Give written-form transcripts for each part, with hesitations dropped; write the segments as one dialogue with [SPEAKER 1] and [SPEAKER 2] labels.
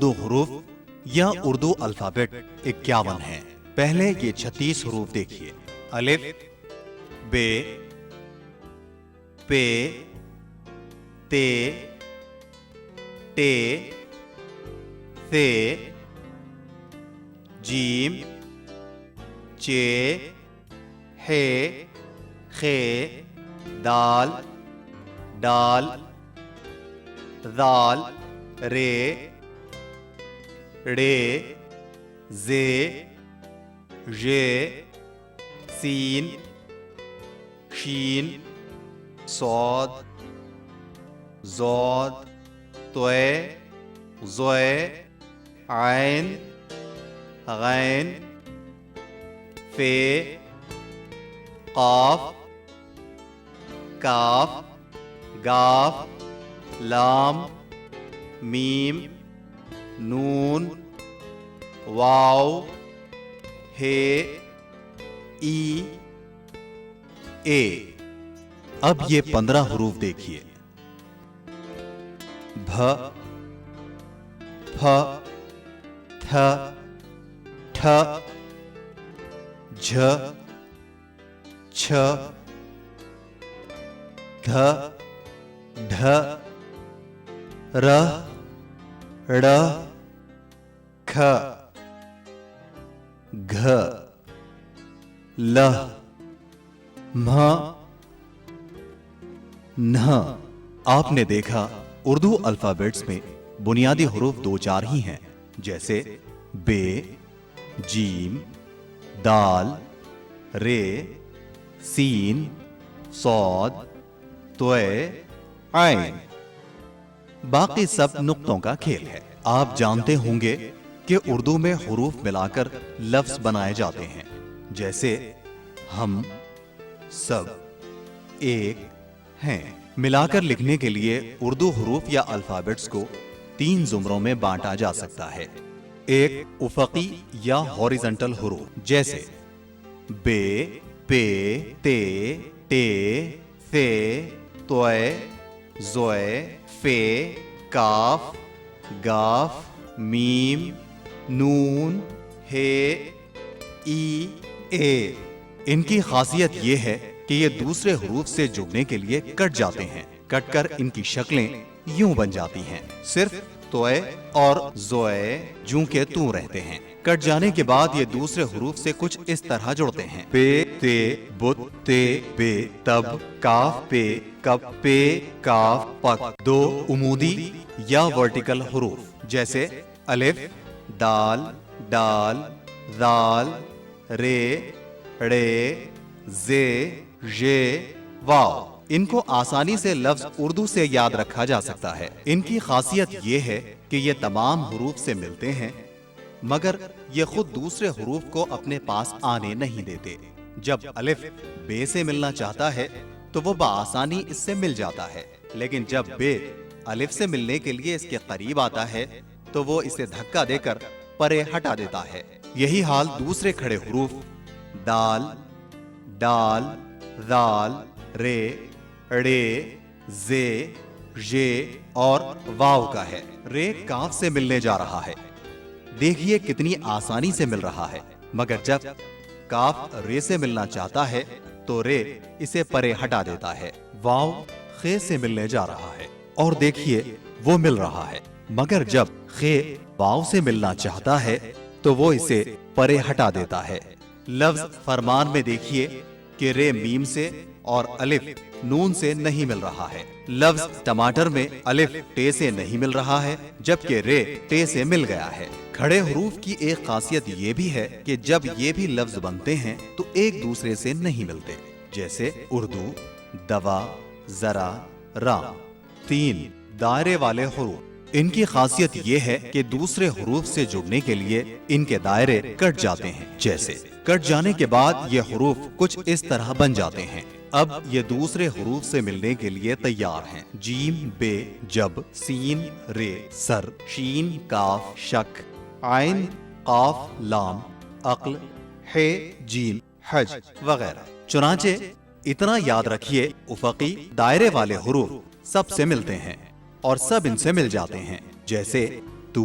[SPEAKER 1] اردو حروف یا اردو الفابet 51 ہیں۔ پہلے یہ 36 حروف دیکھیے۔ الف، بے، پے، تے، ٹے، ثے، جیم، چے، ہے، خے، دال، ڈال، ذال، رے، ڑے، زے، ژے، سین، شین، صاد، ضاد، طے، ظے، عین، غین، فے، قاف، کاف، گاف، لام، میم، نون، واو، ہے، ای، اے۔ اب یہ 15 حروف دیکھیے۔ بھ، پھ، تھ، ٹھ، جھ، چھ، دھ، ڈھ، ر، ڑ، کھ، گھ، ل، مھ، نھ۔ آپ نے دیکھا اردو الفابیٹس میں بنیادی حروف 2-4 ہی ہیں، جیسے بے، جیم، دال، رے، سین، صاد، طے، عین۔ باقی سب نقطوں کا کھیل ہے۔ آپ جانتے ہوں گے کہ اردو میں حروف ملا کر لفظ بنائے جاتے ہیں، جیسے ہم، سب، ایک، ہیں۔ ملا کر لکھنے کے لیے اردو حروف یا الفابیٹس کو 3 زمروں میں بانٹا جا سکتا ہے۔ ایک افقی یا ہاریزنٹل حروف، جیسے بے، پے، تے، ٹے، ثے، طے، ظے، فے، کاف، گاف، میم، نون، ہے، ای، اے۔ ان کی خاصیت یہ ہے کہ یہ دوسرے حروف سے جڑنے کے لیے کٹ جاتے ہیں۔ کٹ کر ان کی شکلیں یوں بن جاتی ہیں۔ صرف طے اور ظے جوں کے توں رہتے ہیں۔ کٹ جانے کے بعد یہ دوسرے حروف سے کچھ اس طرح جڑتے ہیں۔ پے، تے، بت، تے، بے، تب، کاف، پے، کب، پے، کاف، پک۔ 2 عمودی یا ورٹیکل حروف، جیسے الف، دال، ڈال، ذال، رے، ڑے، زے، ژے، واو۔ ان کو آسانی سے لفظ اردو سے یاد رکھا جا سکتا ہے۔ ان کی خاصیت یہ ہے کہ یہ تمام حروف سے ملتے ہیں، مگر یہ خود دوسرے حروف کو اپنے پاس آنے نہیں دیتے۔ جب الف بے سے ملنا چاہتا ہے تو وہ بآسانی اس سے مل جاتا ہے، لیکن جب بے الف سے ملنے کے لیے اس کے قریب آتا ہے تو وہ اسے دھکا دے کر پرے ہٹا دیتا ہے۔ یہی حال دوسرے کھڑے حروف دال، ڈال، ذال، رے، ڑے، زے، ژے اور واو کا ہے۔ رے کاف سے ملنے جا رہا ہے۔ دیکھیے کتنی آسانی سے مل رہا ہے، مگر جب کاف رے سے ملنا چاہتا ہے تو رے اسے پرے ہٹا دیتا ہے۔ واو خے سے ملنے جا رہا ہے اور دیکھیے وہ مل رہا ہے، مگر جب خے واو سے ملنا چاہتا ہے تو وہ اسے پرے ہٹا دیتا ہے۔ لفظ فرمان میں دیکھیے کہ رے میم سے اور الف نون سے نہیں مل رہا ہے۔ لفظ ٹماٹر میں الف ٹے سے نہیں مل رہا ہے، جبکہ رے ٹے سے مل گیا ہے۔ کھڑے حروف کی ایک خاصیت یہ بھی ہے کہ جب یہ بھی لفظ بنتے ہیں تو ایک دوسرے سے نہیں ملتے، جیسے اردو، دوا، ذرا، رام۔ 3 دائرے والے حروف۔ ان کی خاصیت یہ ہے کہ دوسرے حروف سے جڑنے کے لیے ان کے دائرے کٹ جاتے ہیں، جیسے کٹ جانے کے بعد یہ حروف کچھ اس طرح بن جاتے ہیں۔ اب یہ دوسرے حروف سے ملنے کے لیے تیار ہیں۔ جیم، بے، جب، سین، رے، سر، شین، کاف، شک، عین، قاف، لام، عقل، ہے، جیم، حج وغیرہ۔ چنانچہ اتنا یاد رکھیے، افقی دائرے والے حروف سب سے ملتے ہیں اور سب ان سے مل جاتے ہیں، جیسے تو،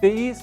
[SPEAKER 2] 23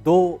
[SPEAKER 2] 2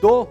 [SPEAKER 2] 2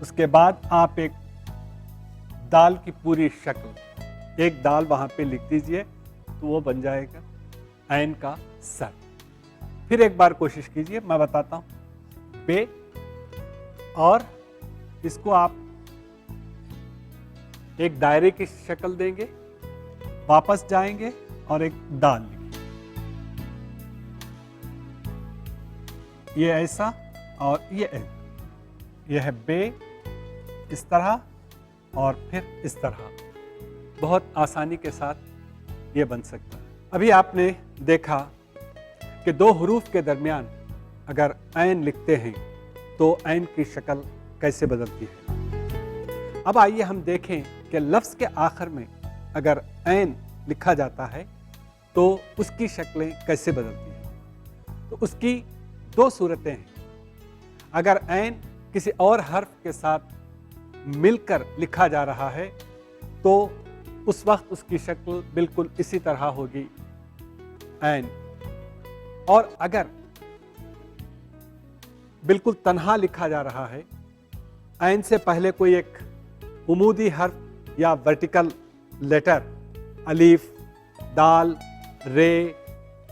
[SPEAKER 2] اس کے بعد آپ ایک دال کی پوری شکل، ایک دال وہاں پہ لکھ دیجئے تو وہ بن جائے گا عین کا سر۔ پھر ایک بار کوشش کیجئے، میں بتاتا ہوں۔ بے، اور اس کو آپ ایک دائرے کی شکل دیں گے، واپس جائیں گے اور ایک دال لکھیں، یہ ایسا اور یہ ایسا، یہ ہے بے، اس طرح اور پھر اس طرح، بہت آسانی کے ساتھ یہ بن سکتا ہے۔ ابھی آپ نے دیکھا کہ دو حروف کے درمیان اگر عین لکھتے ہیں تو عین کی شکل کیسے بدلتی ہے۔ اب آئیے ہم دیکھیں کہ لفظ کے آخر میں اگر عین لکھا جاتا ہے تو اس کی شکلیں کیسے بدلتی ہیں۔ تو اس کی دو صورتیں ہیں۔ اگر عین کسی اور حرف کے ساتھ مل کر لکھا جا رہا ہے تو اس وقت اس کی شکل بالکل اسی طرح ہوگی، عین۔ اور اگر بالکل تنہا لکھا جا رہا ہے، عین سے پہلے کوئی ایک عمودی حرف یا ورٹیکل لیٹر، الف، دال، رے،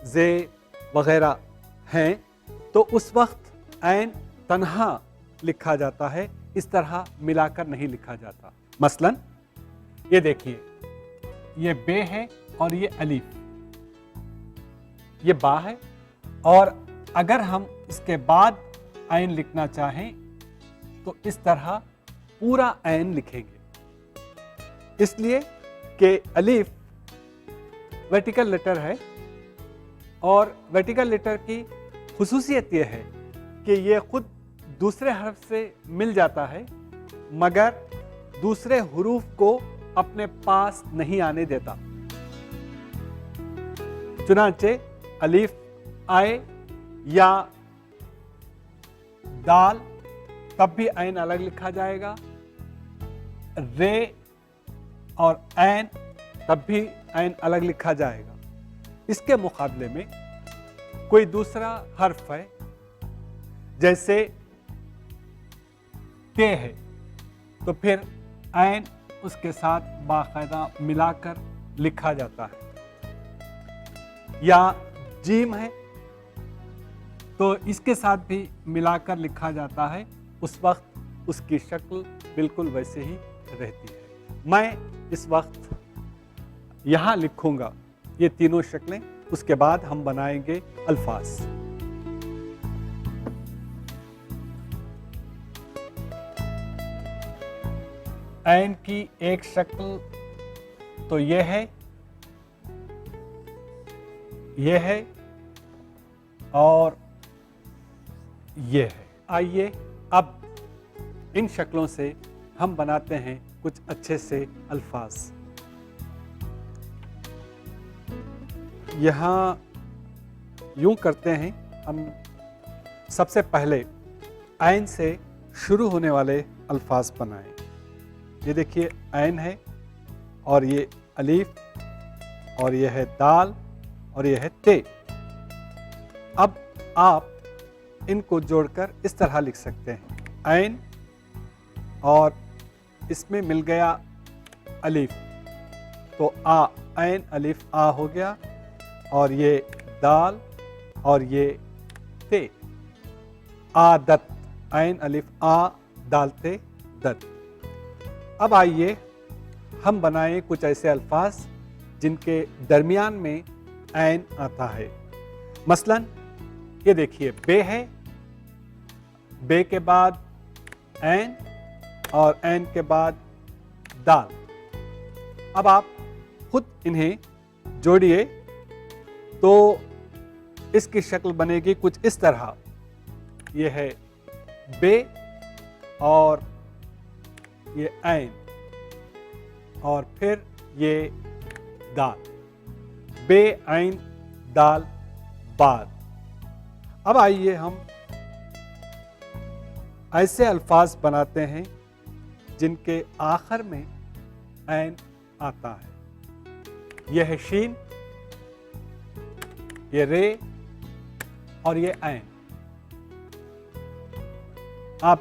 [SPEAKER 2] زے وغیرہ ہیں، تو اس وقت عین تنہا لکھا جاتا ہے، اس طرح ملا کر نہیں لکھا جاتا۔ مثلا یہ دیکھیے، یہ بے ہے اور یہ الف، یہ با ہے، اور اگر ہم اس کے بعد عین لکھنا چاہیں تو اس طرح پورا عین لکھیں گے، اس لیے کہ الف ورٹیکل لیٹر ہے، اور ورٹیکل لیٹر کی خصوصیت یہ ہے کہ یہ خود دوسرے حرف سے مل جاتا ہے مگر دوسرے حروف کو اپنے پاس نہیں آنے دیتا۔ چنانچہ الف آئے یا دال تب بھی عین الگ لکھا جائے گا، رے اور عین تب بھی عین الگ لکھا جائے گا۔ اس کے مقابلے میں کوئی دوسرا حرف ہے، جیسے تے ہے، تو پھر عین اس کے ساتھ باقاعدہ ملا کر لکھا جاتا ہے۔ یا جیم ہے تو اس کے ساتھ بھی ملا کر لکھا جاتا ہے، اس وقت اس کی شکل بالکل ویسے ہی رہتی ہے۔ میں اس وقت یہاں لکھوں گا یہ تینوں شکلیں، اس کے بعد ہم بنائیں گے الفاظ۔ عین کی ایک شکل تو یہ ہے اور یہ ہے۔ آئیے اب ان شکلوں سے ہم بناتے ہیں کچھ اچھے سے الفاظ۔ یہاں یوں کرتے ہیں، ہم سب سے پہلے عین سے شروع ہونے والے الفاظ بنائیں۔ یہ دیکھیے عین ہے، اور یہ الف، اور یہ ہے دال، اور یہ ہے تے۔ اب آپ ان کو جوڑ کر اس طرح لکھ سکتے ہیں، عین اور اس میں مل گیا الف تو آ، عین الف آ ہو گیا، اور یہ دال اور یہ تے، عادت، عین الف آ، دال تے، دت۔ اب آئیے ہم بنائیں کچھ ایسے الفاظ جن کے درمیان میں عین آتا ہے۔ مثلا یہ دیکھیے، بے ہے، بے کے بعد عین اور عین کے بعد دال۔ اب آپ خود انہیں جوڑیے تو اس کی شکل بنے گی کچھ اس طرح۔ یہ ہے بے اور یہ عین اور پھر یہ دال، بے عین دال بعد۔ اب آئیے ہم ایسے الفاظ بناتے ہیں جن کے آخر میں عین آتا ہے۔ یہ ہے شین، یہ رے اور یہ عین۔ آپ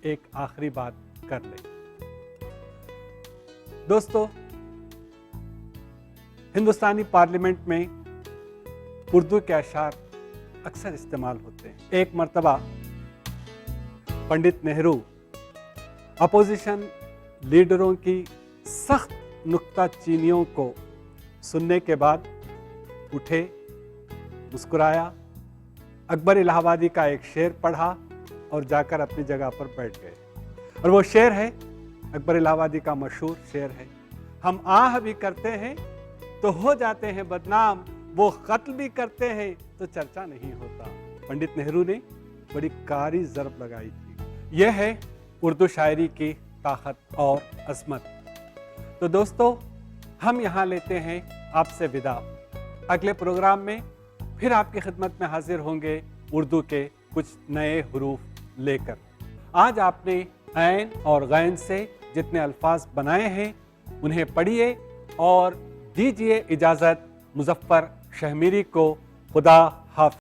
[SPEAKER 2] ایک آخری بات کر لیں۔ دوستو، ہندوستانی پارلیمنٹ میں اردو کے اشعار اکثر استعمال ہوتے ہیں۔ ایک مرتبہ پنڈت نہرو اپوزیشن لیڈروں کی سخت نکتہ چینیوں کو سننے کے بعد اٹھے، مسکرایا، اکبر الہ آبادی کا ایک شعر پڑھا اور جا کر اپنی جگہ پر بیٹھ گئے۔ اور وہ شعر ہے، اکبر الہ آبادی کا مشہور شعر ہے، ہم آہ بھی کرتے ہیں تو ہو جاتے ہیں بدنام، وہ قتل بھی کرتے ہیں تو چرچا نہیں ہوتا۔ پنڈت نہرو نے بڑی کاری ضرب لگائی تھی۔ یہ ہے اردو شاعری کی طاقت اور عظمت۔ تو دوستو، ہم یہاں لیتے ہیں آپ سے وداع۔ اگلے پروگرام میں پھر آپ کی خدمت میں حاضر ہوں گے اردو کے کچھ نئے حروف لے کر۔ آج آپ نے عین اور غین سے جتنے الفاظ بنائے ہیں انہیں پڑھیے اور دیجیے اجازت مظفر شہمیری کو۔ خدا حافظ۔